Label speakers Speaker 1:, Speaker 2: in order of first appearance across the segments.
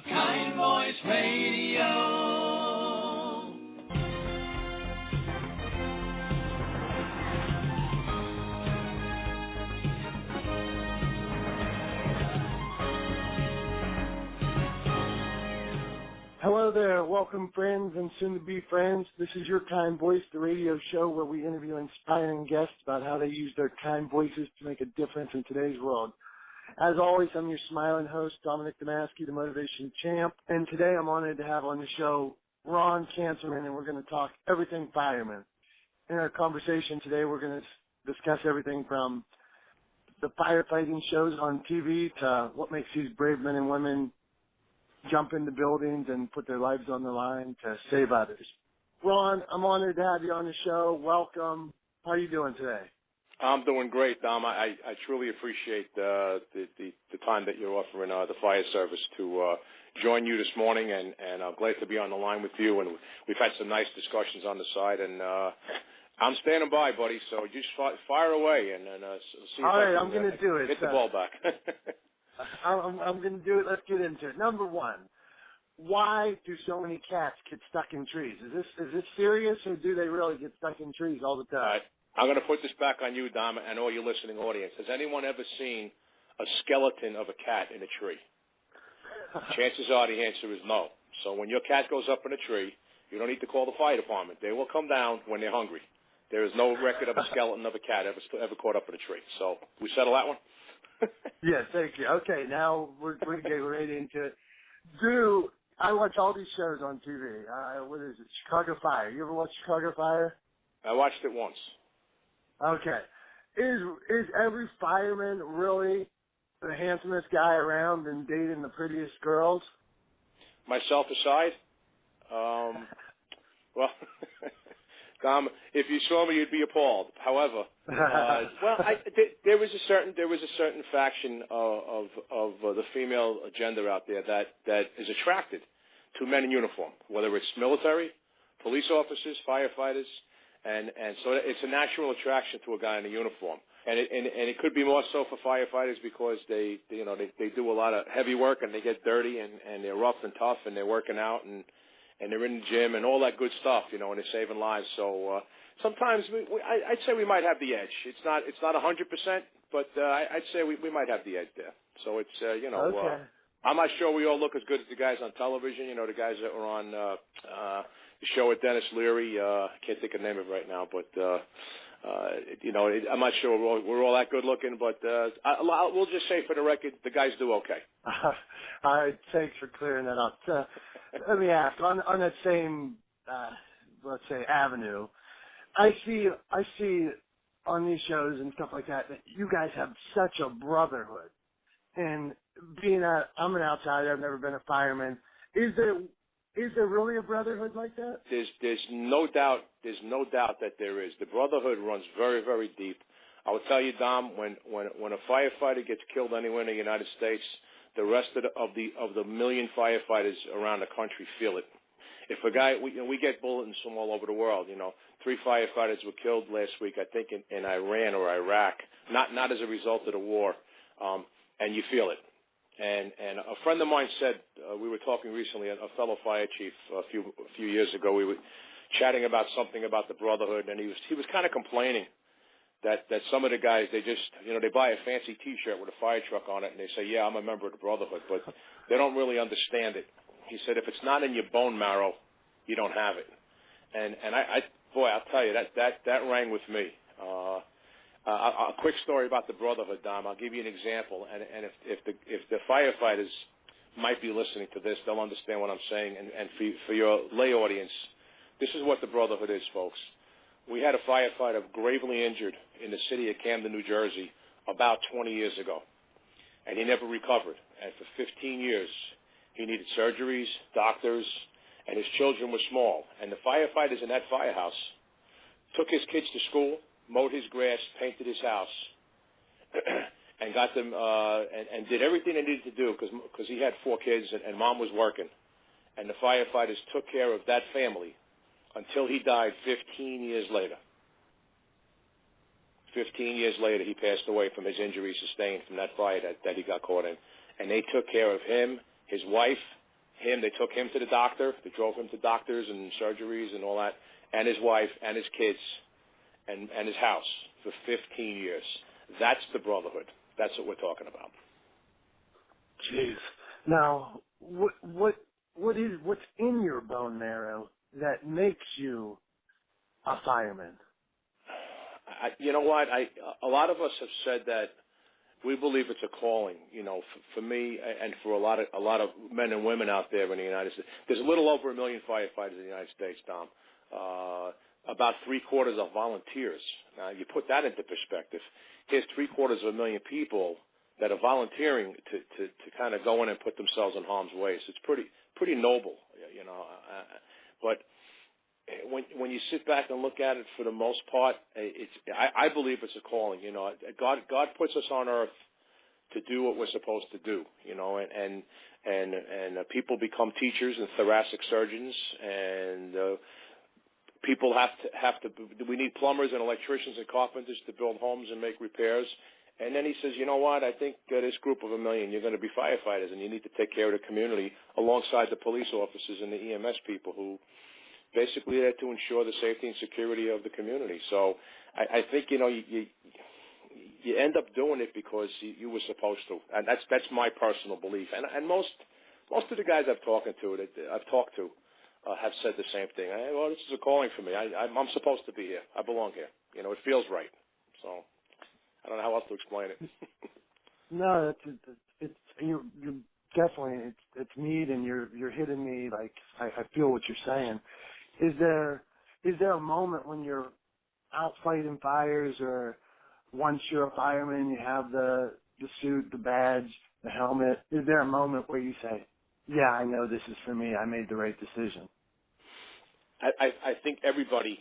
Speaker 1: Kind Voice Radio.
Speaker 2: Hello there. Welcome, friends and soon-to-be friends. This is Your Kind Voice, the radio show where we interview inspiring guests about how they use their kind voices to make a difference in today's world. As always, I'm your smiling host, Dominic Damasky, the Motivation Champ, and today I'm honored to have on the show Ron Cancerman, and we're going to talk everything firemen. In our conversation today, we're going to discuss everything from the firefighting shows on TV to what makes these brave men and women jump into buildings and put their lives on the line to save others. Ron, I'm honored to have you on the show. Welcome. How are you doing today?
Speaker 3: I'm doing great, Dom. I truly appreciate the time that you're offering the fire service to join you this morning, and I'm glad to be on the line with you. And we've had some nice discussions on the side, and I'm standing by, buddy. So just fire away, and see if
Speaker 2: all right,
Speaker 3: I'm
Speaker 2: going to do it.
Speaker 3: Hit the ball back.
Speaker 2: I'm going to do it. Let's get into it. Number one, why do so many cats get stuck in trees? Is this serious, or do they really get stuck in trees all the time?
Speaker 3: All right. I'm going to put this back on you, Dom, and all your listening audience. Has anyone ever seen a skeleton of a cat in a tree? Chances are the answer is no. So when your cat goes up in a tree, you don't need to call the fire department. They will come down when they're hungry. There is no record of a skeleton of a cat ever caught up in a tree. So we settle that one?
Speaker 2: Yes, thank you. Okay, now we're going to get right into it. I watch all these shows on TV. What is it? Chicago Fire. You ever watch Chicago Fire?
Speaker 3: I watched it once.
Speaker 2: Okay. Is every fireman really the handsomest guy around and dating the prettiest girls?
Speaker 3: Myself aside, well, Tom, if you saw me, you'd be appalled. However, there was a certain faction of the female gender out there that is attracted to men in uniform, whether it's military, police officers, firefighters, and so it's a natural attraction to a guy in a uniform. And it could be more so for firefighters because they do a lot of heavy work and they get dirty and they're rough and tough and they're working out and they're in the gym and all that good stuff, and they're saving lives. So sometimes I'd say we might have the edge. It's not 100%, but I'd say we might have the edge there. So it's
Speaker 2: okay.
Speaker 3: I'm not sure we all look as good as the guys on television. The guys that were on the show with Dennis Leary. I can't think of the name of it right now, but I'm not sure we're all that good looking. But we'll just say for the record, the guys do okay.
Speaker 2: All right, thanks for clearing that up. Let me ask, on that same, let's say, avenue, I see on these shows and stuff like that you guys have such a brotherhood. And I'm an outsider, I've never been a fireman. Is there really a brotherhood like that?
Speaker 3: There's no doubt that there is. The brotherhood runs very, very deep. I will tell you, Dom, when a firefighter gets killed anywhere in the United States, the rest of the million firefighters around the country feel it. If a guy, we get bulletins from all over the world. 3 firefighters were killed last week, I think, in Iran or Iraq, not as a result of the war, and you feel it. And a friend of mine said, we were talking recently, a fellow fire chief a few years ago, we were chatting about something about the brotherhood, and he was kind of complaining that some of the guys, they just, they buy a fancy T-shirt with a fire truck on it, and they say, yeah, I'm a member of the brotherhood, but they don't really understand it. He said, if it's not in your bone marrow, you don't have it. And I'll tell you, that rang with me. A quick story about the brotherhood, Dom. I'll give you an example, and if the firefighters might be listening to this, they'll understand what I'm saying. And for your lay audience, this is what the brotherhood is, folks. We had a firefighter gravely injured in the city of Camden, New Jersey, about 20 years ago, and he never recovered. And for 15 years, he needed surgeries, doctors, and his children were small. And the firefighters in that firehouse took his kids to school, mowed his grass, painted his house, and got them and did everything they needed to do because he had 4 kids and mom was working. And the firefighters took care of that family until he died 15 years later. 15 years later, he passed away from his injuries sustained from that fire that he got caught in. And they took care of him, his wife, They took him to the doctor. They drove him to doctors and surgeries and all that, and his wife and his kids and his house for 15 years. That's the brotherhood. That's what we're talking about.
Speaker 2: Jeez. Now, what's in your bone marrow that makes you a fireman?
Speaker 3: You know what? A lot of us have said that we believe it's a calling. You know, for me and for a lot of men and women out there in the United States. There's a little over 1 million firefighters in the United States, Tom. About 3/4 are volunteers. Now, you put that into perspective. Here's 750,000 people that are volunteering to kind of go in and put themselves in harm's way. So it's pretty noble, you know. But when you sit back and look at it, for the most part, I believe it's a calling. You know, God puts us on earth to do what we're supposed to do. You know, and people become teachers and thoracic surgeons, and people have to. We need plumbers and electricians and carpenters to build homes and make repairs. And then he says, you know what? I think this group of 1 million, you're going to be firefighters, and you need to take care of the community alongside the police officers and the EMS people who basically there to ensure the safety and security of the community. So I think, you know, you end up doing it because you were supposed to, and that's my personal belief. And most of the guys I've talked to have said the same thing. Well, this is a calling for me. I'm supposed to be here. I belong here. You know, it feels right. So I don't know how else to explain it.
Speaker 2: No, it's you're definitely it's neat, and you're hitting me like I feel what you're saying. Is there a moment when you're out fighting fires, or once you're a fireman, you have the suit, the badge, the helmet? Is there a moment where you say, "Yeah, I know this is for me. I made the right decision"?
Speaker 3: I think everybody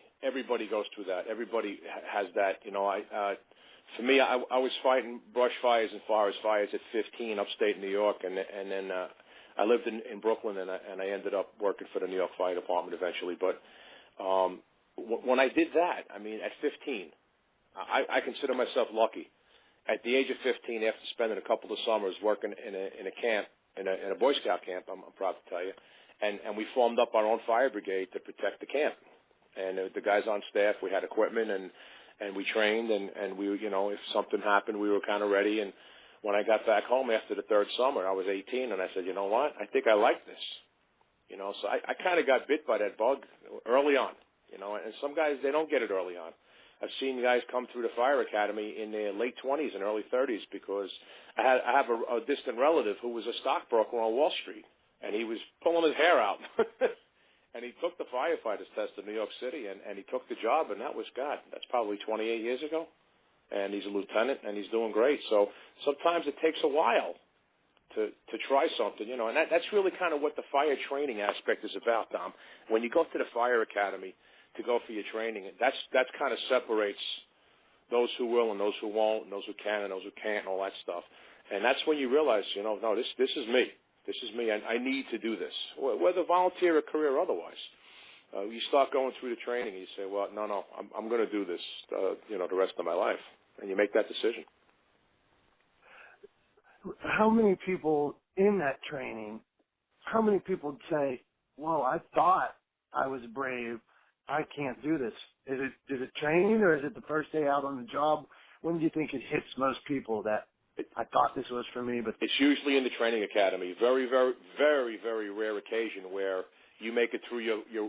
Speaker 3: goes through that. Everybody has that. You know, for me, I was fighting brush fires and forest fires at 15, upstate New York, and then I lived in Brooklyn, and I ended up working for the New York Fire Department eventually. But when I did that, I mean, at 15, I consider myself lucky. At the age of 15, after spending a couple of summers working in a camp, in a Boy Scout camp, I'm proud to tell you, and we formed up our own fire brigade to protect the camp. And the guys on staff, we had equipment, and we trained, and we, you know, if something happened, we were kind of ready. And when I got back home after the third summer, I was 18, and I said, you know what, I think I like this. You know, so I kind of got bit by that bug early on, you know, and some guys, they don't get it early on. I've seen guys come through the fire academy in their late 20s and early 30s because I have a distant relative who was a stockbroker on Wall Street, and he was pulling his hair out. And he took the firefighter's test in New York City, and he took the job, and that was, God, that's probably 28 years ago. And he's a lieutenant, and he's doing great. So sometimes it takes a while to try something, you know, and that's really kind of what the fire training aspect is about, Tom. When you go to the fire academy to go for your training, that's kind of separates those who will and those who won't, and those who can and those who can't, and all that stuff. And that's when you realize, you know, no, this is me. This is me. I need to do this, whether volunteer or career or otherwise. You start going through the training, and you say, well, no, I'm going to do this, you know, the rest of my life. And you make that decision.
Speaker 2: How many people in that training, how many people say, well, I thought I was brave, I can't do this? Is it training, or is it the first day out on the job? When do you think it hits most people that I thought this was for me? But
Speaker 3: it's usually in the training academy. Very, very, very, very rare occasion where you make it through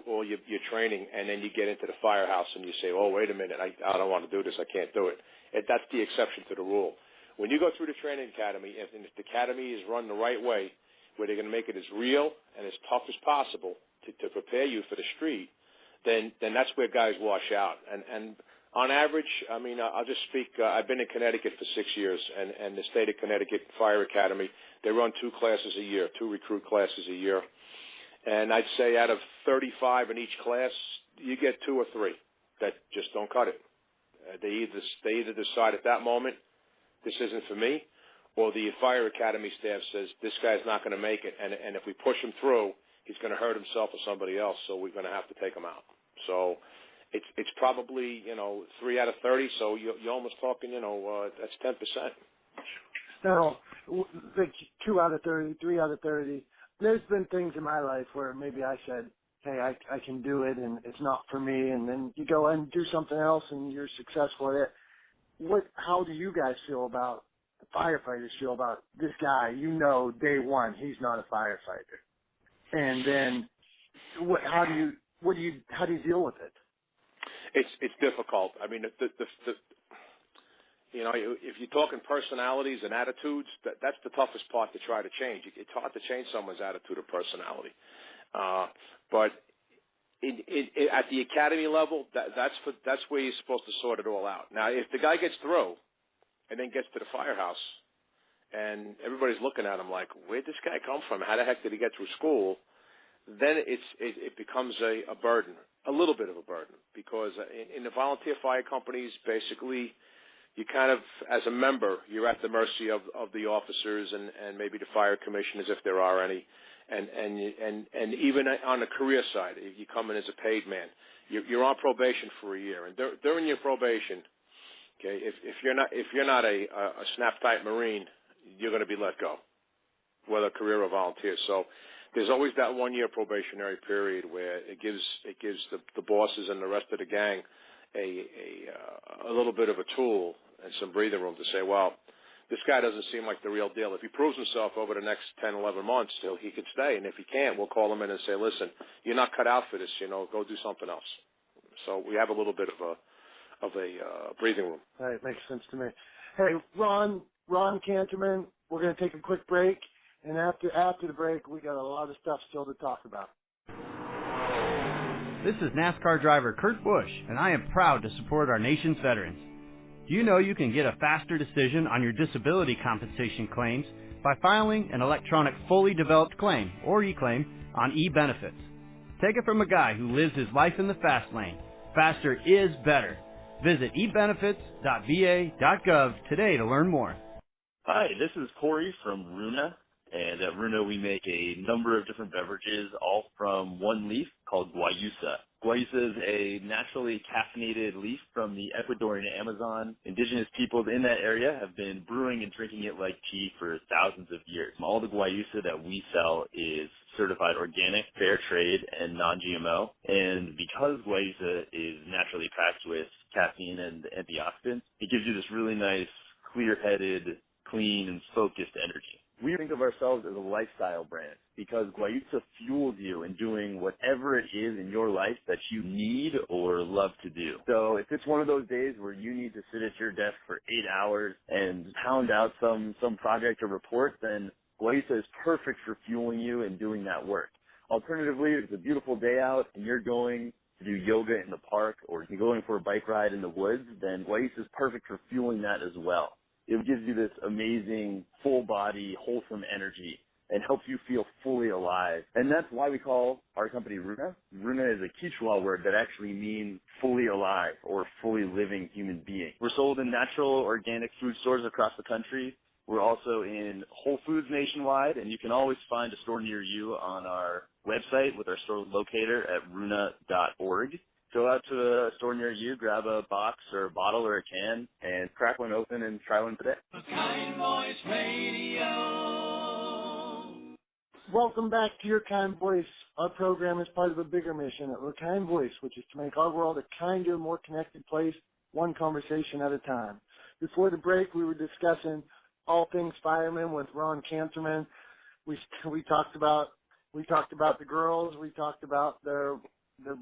Speaker 3: all your training, and then you get into the firehouse and you say, oh, wait a minute, I don't want to do this, I can't do it. That's the exception to the rule. When you go through the training academy, and if the academy is run the right way, where they're going to make it as real and as tough as possible to prepare you for the street, then that's where guys wash out. And on average, I mean, I'll just speak, I've been in Connecticut for 6 years, and the state of Connecticut Fire Academy, they run 2 classes a year, 2 recruit classes a year. And I'd say out of 35 in each class, you get 2 or 3 that just don't cut it. They either decide at that moment, this isn't for me, or the fire academy staff says, this guy's not going to make it, and if we push him through, he's going to hurt himself or somebody else, so we're going to have to take him out. So it's probably, you know, 3 out of 30, so you're almost talking, you know, that's 10%.
Speaker 2: Now, like 2 out of 30, 3 out of 30, there's been things in my life where maybe I said, hey, I can do it, and it's not for me, and then you go and do something else, and you're successful at it. How do you guys feel about, the firefighters feel about this guy? You know, day one, he's not a firefighter. And then how do you deal with it?
Speaker 3: It's difficult. I mean, you know, if you're talking personalities and attitudes, that's the toughest part to try to change. It's hard to change someone's attitude or personality. But at the academy level, that's where you're supposed to sort it all out. Now, if the guy gets through and then gets to the firehouse and everybody's looking at him like, where'd this guy come from? How the heck did he get through school? Then it becomes a burden, a little bit of a burden, because in the volunteer fire companies, basically, you kind of, as a member, you're at the mercy of the officers and maybe the fire commissioners if there are any, and even on the career side, if you come in as a paid man, you're on probation for a year, and during your probation, okay, if you're not a snap tight Marine, you're going to be let go, whether career or volunteer. So there's always that 1 year probationary period where it gives the bosses and the rest of the gang a little bit of a tool and some breathing room to say, well, this guy doesn't seem like the real deal. If he proves himself over the next 10, 11 months, he could stay. And if he can't, we'll call him in and say, listen, you're not cut out for this, go do something else. So we have a little bit of a breathing room.
Speaker 2: That makes sense to me. Hey, Ron Canterman, we're going to take a quick break. And after the break, we got a lot of stuff still to talk about.
Speaker 4: This is NASCAR driver Kurt Busch, and I am proud to support our nation's veterans. Do you know you can get a faster decision on your disability compensation claims by filing an electronic fully developed claim, or e-claim, on eBenefits? Take it from a guy who lives his life in the fast lane. Faster is better. Visit ebenefits.va.gov today to learn more.
Speaker 5: Hi, this is Corey from Runa. And at Runa, we make a number of different beverages, all from one leaf called guayusa. Guayusa is a naturally caffeinated leaf from the Ecuadorian Amazon. Indigenous peoples in that area have been brewing and drinking it like tea for thousands of years. All the guayusa that we sell is certified organic, fair trade, and non-GMO. And because guayusa is naturally packed with caffeine and antioxidants, it gives you this really nice, clear-headed, clean, and focused energy. We think of ourselves as a lifestyle brand because guayusa fuels you in doing whatever it is in your life that you need or love to do. So if it's one of those days where you need to sit at your desk for 8 hours and pound out some project or report, then guayusa is perfect for fueling you and doing that work. Alternatively, if it's a beautiful day out and you're going to do yoga in the park or you're going for a bike ride in the woods, then guayusa is perfect for fueling that as well. It gives you this amazing, full-body, wholesome energy and helps you feel fully alive. And that's why we call our company Runa. Runa is a Quechua word that actually means fully alive or fully living human being. We're sold in natural, organic food stores across the country. We're also in Whole Foods nationwide, and you can always find a store near you on our website with our store locator at runa.org. Go out to a store near you, grab a box or a bottle or a can, and crack one open and try one today.
Speaker 1: The Kind Voice Radio.
Speaker 2: Welcome back to Your Kind Voice. Our program is part of a bigger mission at Your Kind Voice, which is to make our world a kinder, more connected place, one conversation at a time. Before the break, we were discussing all things firemen with Ron Canterman. We talked about the girls. We talked about their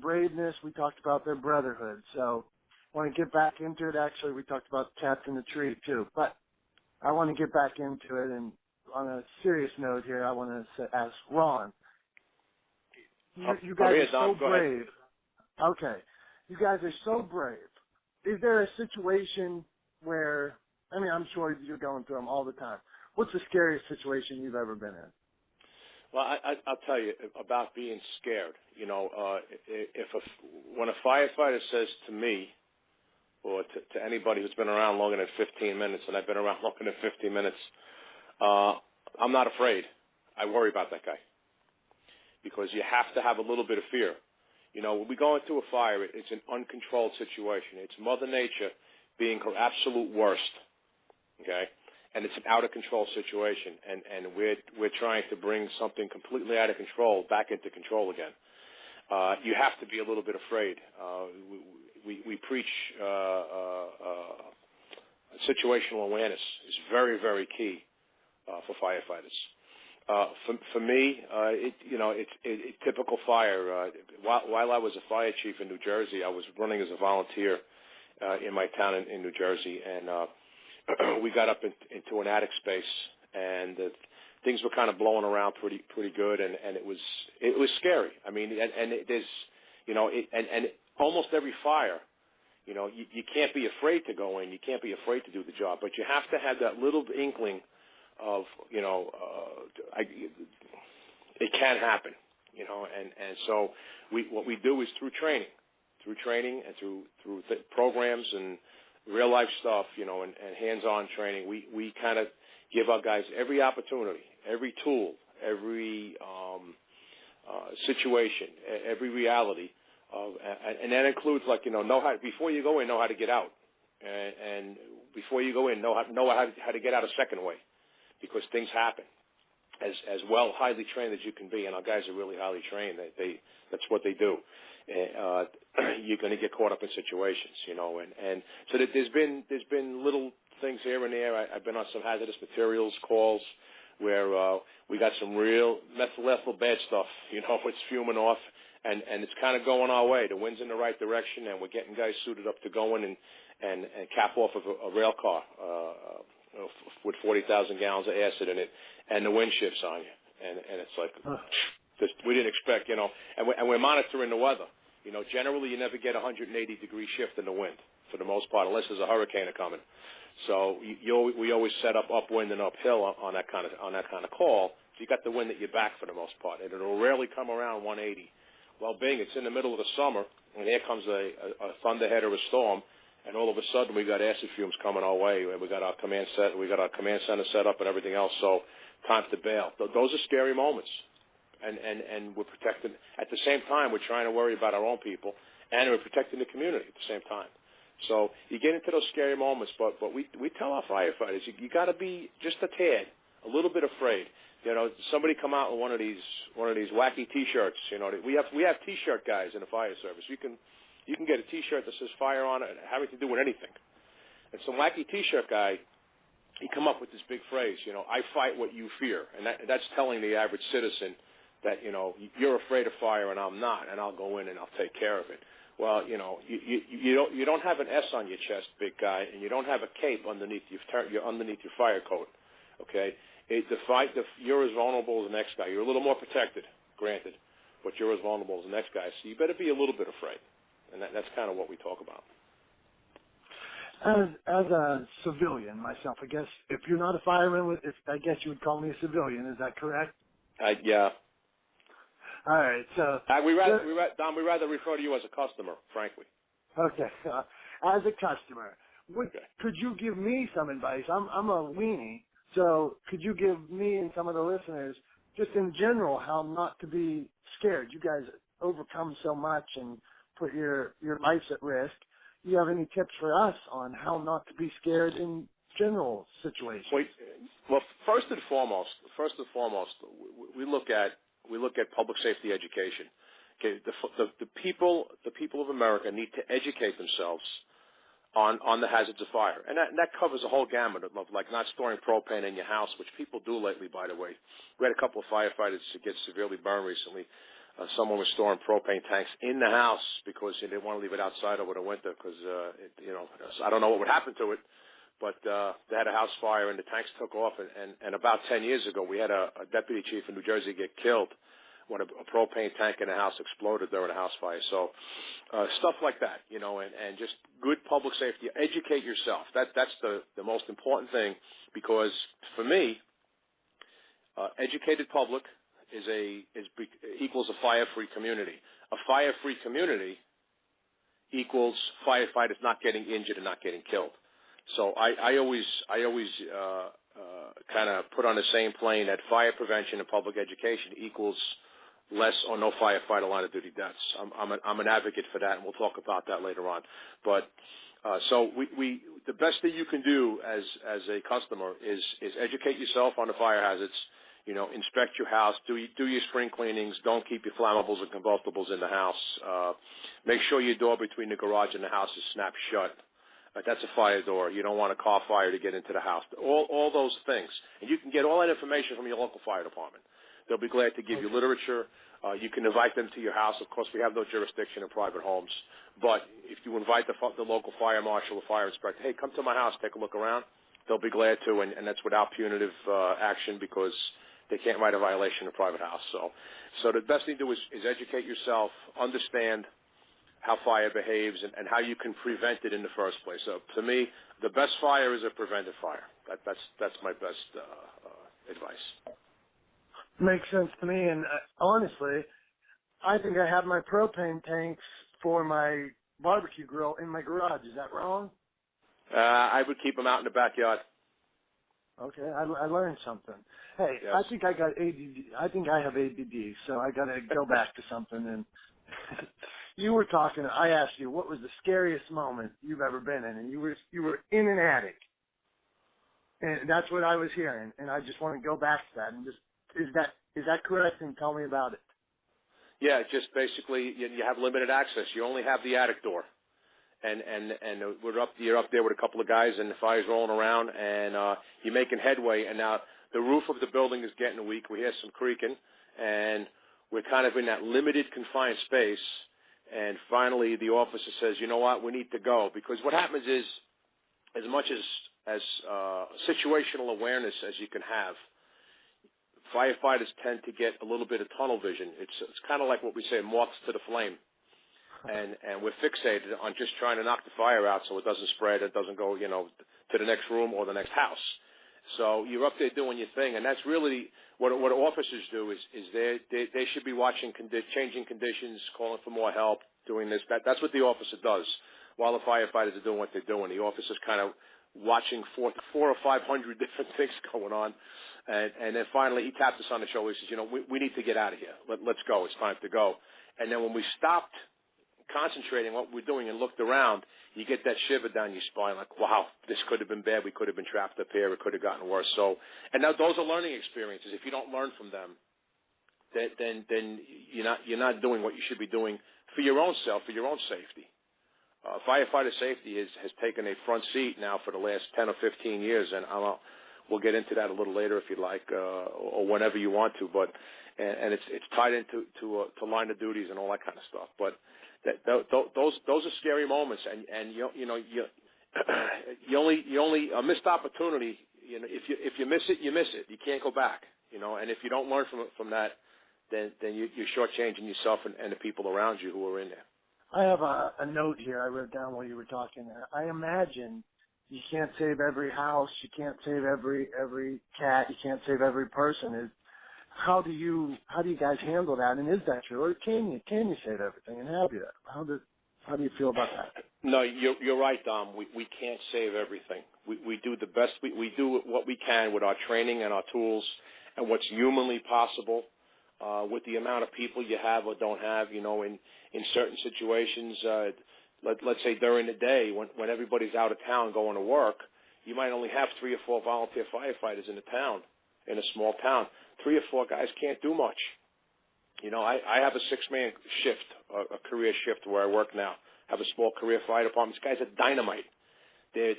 Speaker 2: braveness. We talked about their brotherhood. So I want to get back into it. Actually, we talked about cats in the tree too. But I want to get back into it. And on a serious note here, I want to ask Ron. You guys are so brave. Okay. You guys are so brave. Is there a situation where, I'm sure you're going through them all the time. What's the scariest situation you've ever been in?
Speaker 3: Well, I'll tell you about being scared. When a firefighter says to me or to anybody who's been around longer than 15 minutes, and I've been around longer than 15 minutes, I'm not afraid. I worry about that guy because you have to have a little bit of fear. When we go into a fire, it's an uncontrolled situation. It's Mother Nature being her absolute worst, okay? and it's an out of control situation, and we're trying to bring something completely out of control back into control again. You have to be a little bit afraid. We preach situational awareness is very, very key for firefighters. For me, it's typical fire. While I was a fire chief in New Jersey, I was running as a volunteer in my town in New Jersey, and we got up into an attic space, and things were kind of blowing around pretty good, and it was scary. I mean, and there's, and almost every fire, you can't be afraid to go in, you can't be afraid to do the job, but you have to have that little inkling of, it can happen, and so what we do is through training and through programs and real life stuff, and hands-on training, we kind of give our guys every opportunity, every tool, every situation, every reality, and that includes know how before you go in, know how to get out, and before you go in, know how to get out a second way, because things happen. As well highly trained as you can be, and our guys are really highly trained. That's what they do. You're going to get caught up in situations, and so that there's been little things here and there. I've been on some hazardous materials calls where we got some real methyl bad stuff, it's fuming off, and it's kind of going our way. The wind's in the right direction, and we're getting guys suited up to go in and cap off of a rail car with 40,000 gallons of acid in it, and the wind shifts on you, and it's like we didn't expect, and we're monitoring the weather. Generally you never get a 180-degree shift in the wind for the most part, unless there's a hurricane coming. So we always set up upwind and uphill on that kind of call. So you got the wind at your back for the most part, and it'll rarely come around 180. Well, bing, it's in the middle of the summer, and here comes a thunderhead or a storm, and all of a sudden we got acid fumes coming our way. We got our command center set up and everything else. So time to bail. Those are scary moments, and we're protecting. At the same time, we're trying to worry about our own people, and we're protecting the community at the same time. So you get into those scary moments, but we tell our firefighters you got to be just a tad, a little bit afraid. Somebody come out with one of these wacky T-shirts. We have T-shirt guys in the fire service. You can get a T-shirt that says fire on it, having to do with anything. And some wacky T-shirt guy, he come up with this big phrase, I fight what you fear, and that's telling the average citizen that you're afraid of fire and I'm not, and I'll go in and I'll take care of it. Well, you don't have an S on your chest, big guy, and you don't have a cape underneath your fire coat. Okay, you're as vulnerable as the next guy. You're a little more protected, granted, but you're as vulnerable as the next guy. So you better be a little bit afraid, and that's kind of what we talk about.
Speaker 2: As a civilian myself, I guess if you're not a fireman, I guess you would call me a civilian. Is that correct?
Speaker 3: Yeah.
Speaker 2: All right. So
Speaker 3: Don, we rather refer to you as a customer, frankly.
Speaker 2: Okay. As a customer, could you give me some advice? I'm a weenie, so could you give me and some of the listeners, just in general, how not to be scared? You guys overcome so much and put your lives at risk. Do you have any tips for us on how not to be scared in general situations?
Speaker 3: Well, first and foremost, we look at public safety education. Okay, the people of America need to educate themselves on the hazards of fire, and that covers a whole gamut of like not storing propane in your house, which people do lately, by the way. We had a couple of firefighters who get severely burned recently. Someone was storing propane tanks in the house because they didn't want to leave it outside over the winter because, I don't know what would happen to it, but they had a house fire and the tanks took off. And about 10 years ago, we had a deputy chief in New Jersey get killed when a propane tank in a house exploded during a house fire. So stuff like that, and just good public safety. Educate yourself. That's the most important thing, because for me, educated public equals a fire-free community. A fire-free community equals firefighters not getting injured and not getting killed. So I always kind of put on the same plane that fire prevention and public education equals less or no firefighter line of duty deaths. I'm an advocate for that, and we'll talk about that later on. But So the best thing you can do as a customer is educate yourself on the fire hazards. Inspect your house, do your spring cleanings, don't keep your flammables and combustibles in the house. Make sure your door between the garage and the house is snapped shut. That's a fire door. You don't want a car fire to get into the house. All those things. And you can get all that information from your local fire department. They'll be glad to give you literature. You can invite them to your house. Of course, we have no jurisdiction in private homes. But if you invite the local fire marshal or fire inspector, hey, come to my house, take a look around, they'll be glad to, and that's without punitive action because they can't write a violation in a private house. So the best thing to do is educate yourself, understand how fire behaves and how you can prevent it in the first place. So to me, the best fire is a preventive fire. That's my best advice.
Speaker 2: Makes sense to me, and honestly, I think I have my propane tanks for my barbecue grill in my garage. Is that wrong?
Speaker 3: I would keep them out in the backyard.
Speaker 2: Okay, I learned something. Hey,
Speaker 3: yes.
Speaker 2: I think I got ADD. I think I have ADD, so I got to go back to something. And you were talking. I asked you what was the scariest moment you've ever been in, and you were in an attic, and that's what I was hearing. And I just want to go back to that and just is that correct? And tell me about it.
Speaker 3: Yeah, just basically you have limited access. You only have the attic door. And you're up there with a couple of guys, and the fire's rolling around, and you're making headway. And now the roof of the building is getting weak. We hear some creaking, and we're kind of in that limited, confined space. And finally, the officer says, "You know what? We need to go," because what happens is, as much as situational awareness as you can have, firefighters tend to get a little bit of tunnel vision. It's kind of like what we say, moths to the flame. And we're fixated on just trying to knock the fire out so it doesn't spread, it doesn't go, to the next room or the next house. So you're up there doing your thing, and that's really what officers do is they should be watching changing conditions, calling for more help, doing this. That's what the officer does while the firefighters are doing what they're doing. The officer's kind of watching 400 or 500 different things going on. And then finally he taps us on the shoulder. He says, we need to get out of here. Let's go. It's time to go. And then when we stopped concentrating on what we're doing and looked around, you get that shiver down your spine like, wow, this could have been bad. We could have been trapped up here. It could have gotten worse. So, and now those are learning experiences. If you don't learn from them, then you're not doing what you should be doing for your own self, for your own safety. Firefighter safety has taken a front seat now for the last 10 or 15 years, and we'll get into that a little later if you'd like, or whenever you want to. But and it's tied into to line of duties and all that kind of stuff. But those are scary moments, and you only a missed opportunity. If you miss it, you miss it. You can't go back. And if you don't learn from that, then you're shortchanging yourself and the people around you who are in there.
Speaker 2: I have a note here I wrote down while you were talking. I imagine you can't save every house, you can't save every cat, you can't save every person. How do you guys handle that? And is that true, or can you save everything? And have you? How do you feel about that?
Speaker 3: No, you're right, Dom. We can't save everything. We do the best. We do what we can with our training and our tools and what's humanly possible with the amount of people you have or don't have. In certain situations, let's say during the day when everybody's out of town going to work, you might only have 3 or 4 volunteer firefighters in the town, in a small town. 3 or 4 guys can't do much. I have a 6-man shift, a career shift where I work now. I have a small career fire department. These guys are dynamite. They're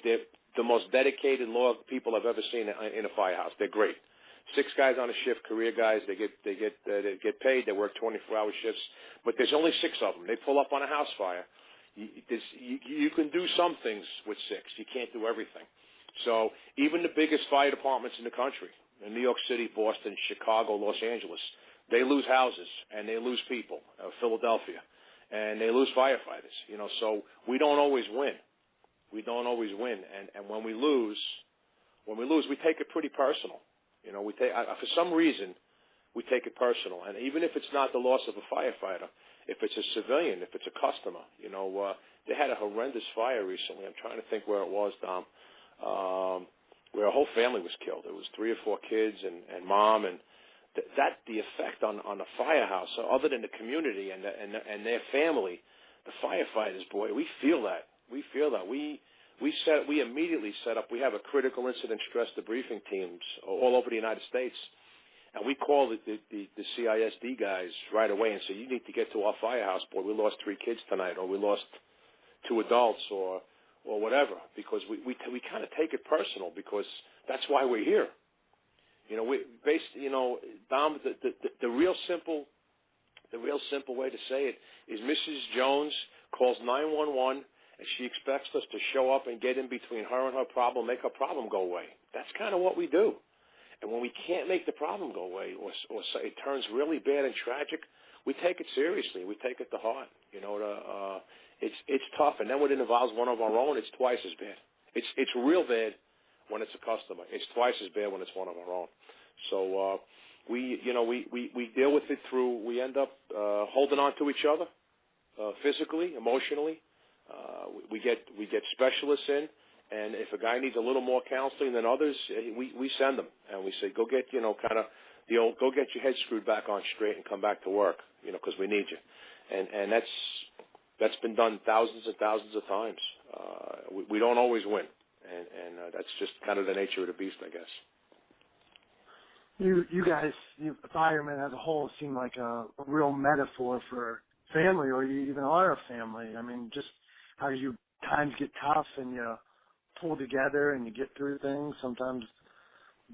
Speaker 3: the most dedicated, loyal people I've ever seen in a firehouse. They're great. 6 guys on a shift, career guys. They get paid. They work 24-hour shifts, but there's only 6 of them. They pull up on a house fire. You can do some things with 6. You can't do everything. So even the biggest fire departments in the country, in New York City, Boston, Chicago, Los Angeles, they lose houses and they lose people. Philadelphia, and they lose firefighters. So we don't always win. And when we lose, we take it pretty personal. We take for some reason we take it personal, and even if it's not the loss of a firefighter, if it's a civilian, if it's a customer, they had a horrendous fire recently. I'm trying to think where it was, Dom, where a whole family was killed. It was 3 or 4 kids and mom, and the effect on the firehouse, other than the community and their family, the firefighters, boy, we feel that. We feel that. We immediately set up. We have a critical incident stress debriefing teams all over the United States, and we call the CISD guys right away and say, you need to get to our firehouse, boy. We lost 3 kids tonight, or we lost 2 adults, or whatever, because we kind of take it personal, because that's why we're here. Dom, the real simple way to say it is Mrs. Jones calls 911, and she expects us to show up and get in between her and her problem, make her problem go away. That's kind of what we do. And when we can't make the problem go away, or it turns really bad and tragic, we take it seriously. We take it to heart. It's tough. And then when it involves one of our own, it's twice as bad. It's real bad when it's a customer. It's twice as bad when it's one of our own. So we deal with it through. We end up holding on to each other physically, emotionally. We get specialists in, and if a guy needs a little more counseling than others, we send them, and we say, go get go get your head screwed back on straight and come back to work, because we need you, and that's been done thousands and thousands of times. We don't always win, and that's just kind of the nature of the beast, I guess.
Speaker 2: You guys, firemen as a whole, seem like a real metaphor for family, or you even are a family. I mean, just how you times get tough and you pull together and you get through things, sometimes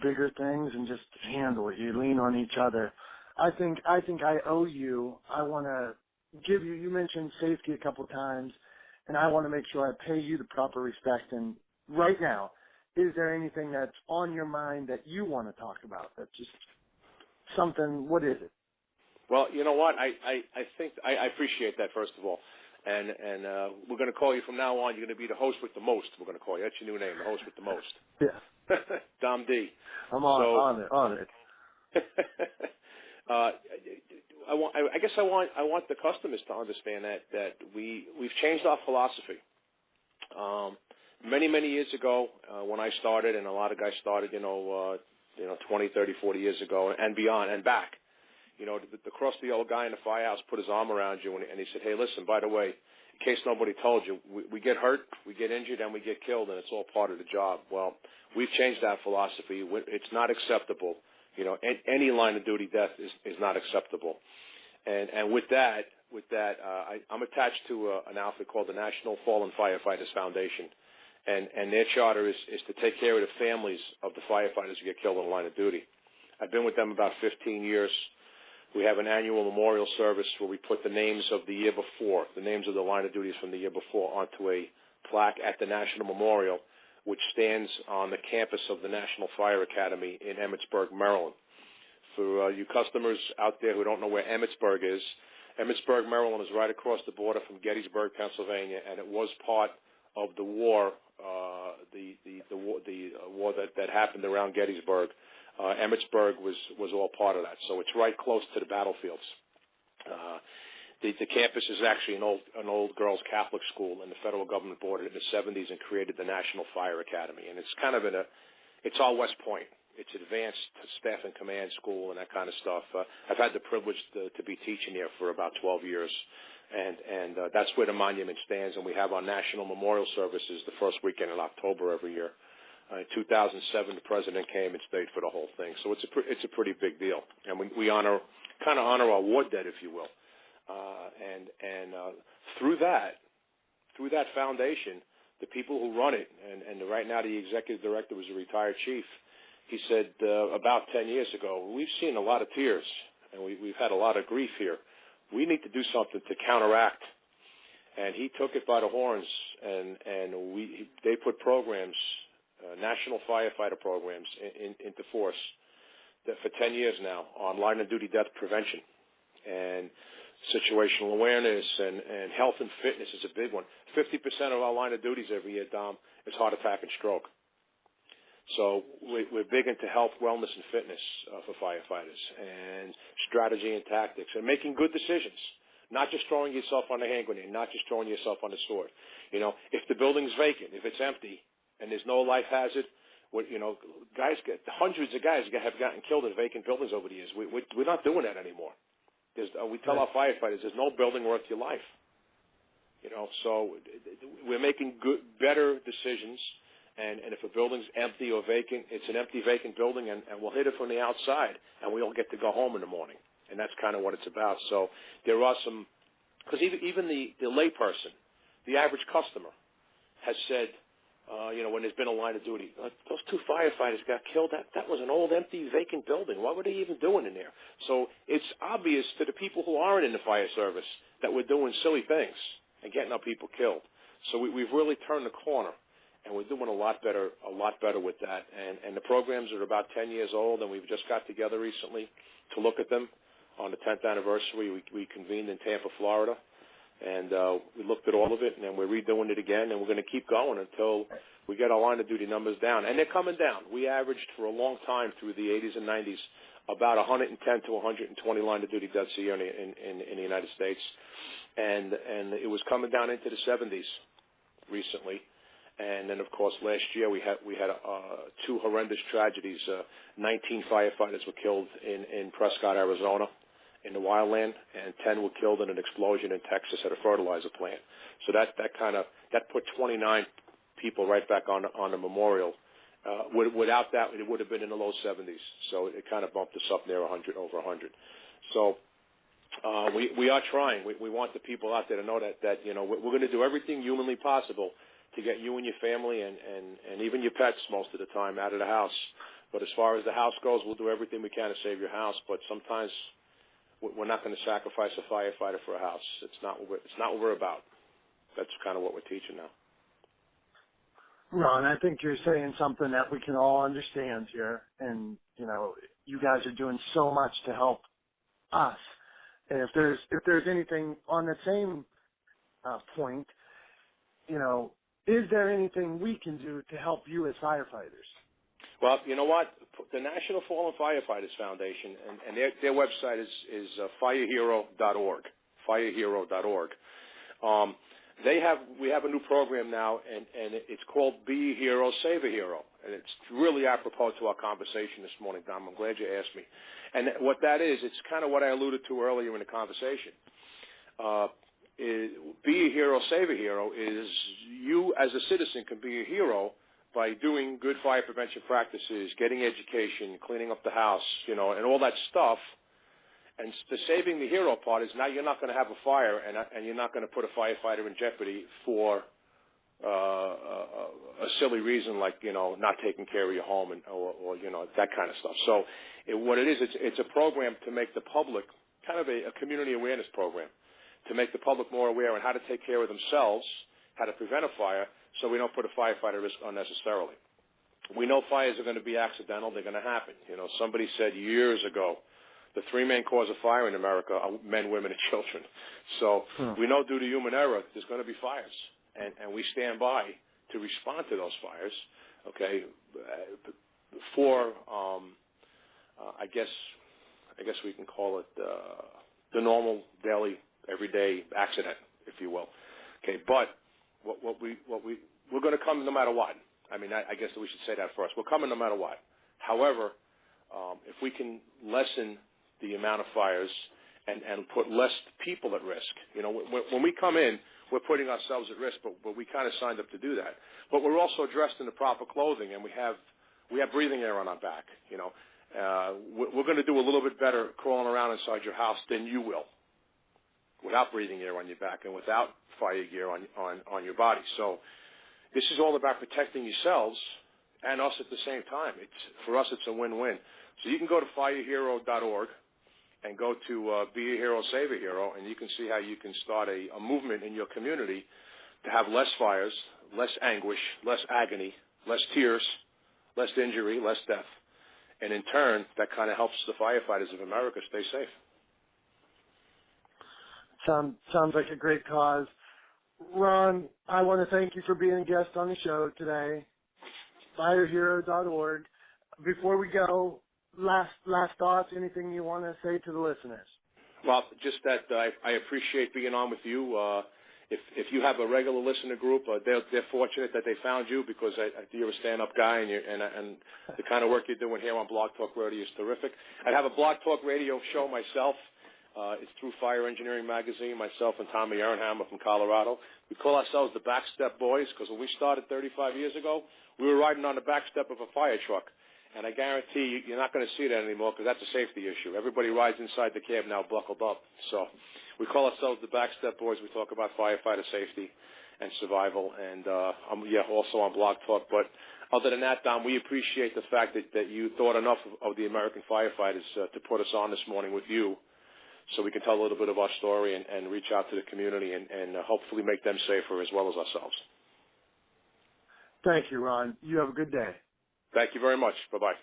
Speaker 2: bigger things, and just handle it. You lean on each other. I think I owe you. I want to give you. You mentioned safety a couple of times, and I want to make sure I pay you the proper respect. And right now, is there anything that's on your mind that you want to talk about? That's just something. What is it?
Speaker 3: Well, you know what? I think I appreciate that, first of all. And we're going to call you from now on. You're going to be the host with the most. We're going to call you. That's your new name, the host with the most.
Speaker 2: Yeah.
Speaker 3: Dom D.
Speaker 2: I'm on it.
Speaker 3: I guess I want the customers to understand that we've changed our philosophy. Many years ago, when I started, and a lot of guys started, 20, 30, 40 years ago, and beyond, and back. The crusty old guy in the firehouse put his arm around you, and he said, hey, listen, by the way, in case nobody told you, we get hurt, we get injured, and we get killed, and it's all part of the job. Well, we've changed that philosophy. It's not acceptable. Any line of duty death is not acceptable. And with that, I'm attached to an outfit called the National Fallen Firefighters Foundation, and their charter is to take care of the families of the firefighters who get killed in the line of duty. I've been with them about 15 years. We have an annual memorial service where we put the names of the year before, the names of the line of duties from the year before, onto a plaque at the National Memorial, which stands on the campus of the National Fire Academy in Emmitsburg, Maryland. For you customers out there who don't know where Emmitsburg is, Emmitsburg, Maryland is right across the border from Gettysburg, Pennsylvania, and it was part of the war, the war that happened around Gettysburg. Emmitsburg was all part of that, so it's right close to the battlefields. The campus is actually an old girls' Catholic school, and the federal government bought it in the 70s and created the National Fire Academy, and it's kind of it's our West Point. It's advanced staff and command school and that kind of stuff. I've had the privilege to be teaching there for about 12 years, and that's where the monument stands, and we have our national memorial services the first weekend in October every year. In 2007, the president came and stayed for the whole thing, so it's a pretty big deal, and we honor our war dead, if you will, and through that foundation, the people who run it, and right now the executive director was a retired chief. He said about 10 years ago, we've seen a lot of tears, and we've had a lot of grief here. We need to do something to counteract, and he took it by the horns, and they put programs. National firefighter programs into force that for 10 years now on line of duty death prevention and situational awareness and health and fitness is a big one. 50% of our line of duties every year, Dom, is heart attack and stroke. So we're big into health, wellness, and fitness for firefighters, and strategy and tactics, and making good decisions. Not just throwing yourself on the hand grenade, not just throwing yourself on the sword. If the building's vacant, if it's empty, and there's no life hazard, hundreds of guys have gotten killed in vacant buildings over the years. We're not doing that anymore. We tell our firefighters there's no building worth your life. So we're making better decisions. And if a building's empty or vacant, it's an empty, vacant building, and we'll hit it from the outside, and we all get to go home in the morning. And that's kind of what it's about. So there are some, because even the layperson, the average customer, has said, when there's been a line of duty, those 2 firefighters got killed. That was an old, empty, vacant building. What were they even doing in there? So it's obvious to the people who aren't in the fire service that we're doing silly things and getting our people killed. So we've really turned the corner. And we're doing a lot better with that. And the programs are about 10 years old, and we've just got together recently to look at them. On the 10th anniversary, we convened in Tampa, Florida, and we looked at all of it, and then we're redoing it again, and we're going to keep going until we get our line of duty numbers down. And they're coming down. We averaged for a long time through the 80s and 90s about 110 to 120 line of duty deaths a year in the United States, and it was coming down into the 70s recently. And then, of course, last year we had 2 horrendous tragedies. 19 firefighters were killed in Prescott, Arizona, in the wildland, and 10 were killed in an explosion in Texas at a fertilizer plant. So that put 29 people right back on the memorial. Without that, it would have been in the low 70s. So it kind of bumped us up near 100, over 100. So we are trying. We want the people out there to know that we're going to do everything humanly possible to get you and your family and even your pets most of the time out of the house. But as far as the house goes, we'll do everything we can to save your house. But sometimes we're not going to sacrifice a firefighter for a house. It's not what we're about. That's kind of what we're teaching now.
Speaker 2: Ron, I think you're saying something that we can all understand here. And, you guys are doing so much to help us. And if there's anything on the same point, is there anything we can do to help you as firefighters?
Speaker 3: Well, you know what? The National Fallen Firefighters Foundation, and their website is firehero.org. Firehero.org. We have a new program now, and it's called Be a Hero, Save a Hero. And it's really apropos to our conversation this morning, Dom. I'm glad you asked me. And what that is, it's kind of what I alluded to earlier in the conversation. Be a hero, save a hero is you as a citizen can be a hero by doing good fire prevention practices, getting education, cleaning up the house, and all that stuff. And the saving the hero part is now you're not going to have a fire and you're not going to put a firefighter in jeopardy for a silly reason like, not taking care of your home or that kind of stuff. So what it is, it's a program to make the public kind of a community awareness program, to make the public more aware on how to take care of themselves, how to prevent a fire, so we don't put a firefighter at risk unnecessarily. We know fires are going to be accidental. They're going to happen. Somebody said years ago, the 3 main cause of fire in America are men, women, and children. So we know due to human error, there's going to be fires, and we stand by to respond to those fires, okay, for, I guess we can call it the normal, daily, everyday accident, if you will. Okay, but we're going to come no matter what. I mean, I guess we should say that first. We're coming no matter what. However, if we can lessen the amount of fires and put less people at risk, when we come in, we're putting ourselves at risk, but we kind of signed up to do that. But we're also dressed in the proper clothing, and we have breathing air on our back. We're going to do a little bit better crawling around inside your house than you will, without breathing air on your back and without fire gear on your body. So this is all about protecting yourselves and us at the same time. For us, it's a win-win. So you can go to firehero.org and go to Be a Hero, Save a Hero, and you can see how you can start a movement in your community to have less fires, less anguish, less agony, less tears, less injury, less death. And in turn, that kind of helps the firefighters of America stay safe.
Speaker 2: Sounds like a great cause. Ron, I want to thank you for being a guest on the show today. Firehero.org. Before we go, last thoughts, anything you want to say to the listeners?
Speaker 3: Well, just that I appreciate being on with you. If you have a regular listener group, they're fortunate that they found you because you're a stand-up guy and the kind of work you're doing here on Blog Talk Radio is terrific. I have a Blog Talk Radio show myself It's through Fire Engineering Magazine, myself and Tommy Ehrenhammer from Colorado. We call ourselves the Backstep Boys because when we started 35 years ago, we were riding on the backstep of a fire truck. And I guarantee you, you're not going to see that anymore because that's a safety issue. Everybody rides inside the cab now buckled up. So we call ourselves the Backstep Boys. We talk about firefighter safety and survival, and I'm also on Blog Talk. But other than that, Dom, we appreciate the fact that you thought enough of the American firefighters to put us on this morning with you, so we can tell a little bit of our story and reach out to the community and hopefully make them safer as well as ourselves.
Speaker 2: Thank you, Ron. You have a good day.
Speaker 3: Thank you very much. Bye-bye.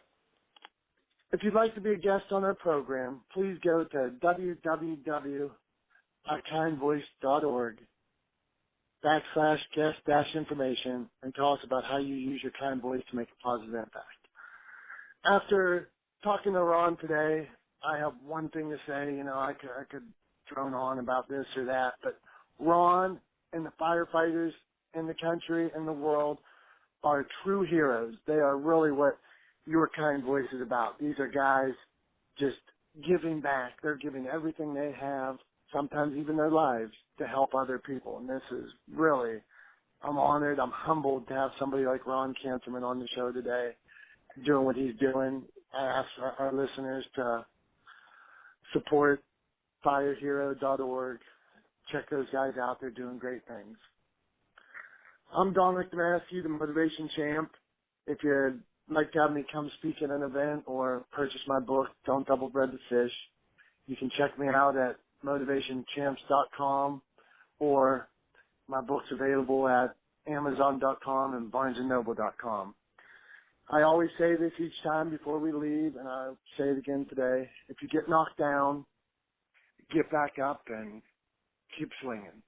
Speaker 2: If you'd like to be a guest on our program, please go to www.kindvoice.org/guest-information and tell us about how you use your kind voice to make a positive impact. After talking to Ron today, I have one thing to say. You know, I could drone on about this or that, but Ron and the firefighters in the country and the world are true heroes. They are really what your kind voice is about. These are guys just giving back. They're giving everything they have, sometimes even their lives, to help other people. And this is really, I'm honored, I'm humbled to have somebody like Ron Canterman on the show today doing what he's doing. I ask our listeners to support firehero.org. Check those guys out. They're doing great things. I'm Dominic DeMassey, the Motivation Champ. If you'd like to have me come speak at an event or purchase my book, Don't Double Bread the Fish, you can check me out at motivationchamps.com, or my book's available at amazon.com and barnesandnoble.com. I always say this each time before we leave, and I'll say it again today. If you get knocked down, get back up and keep swinging.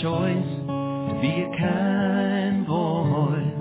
Speaker 1: Choice to be a kind voice.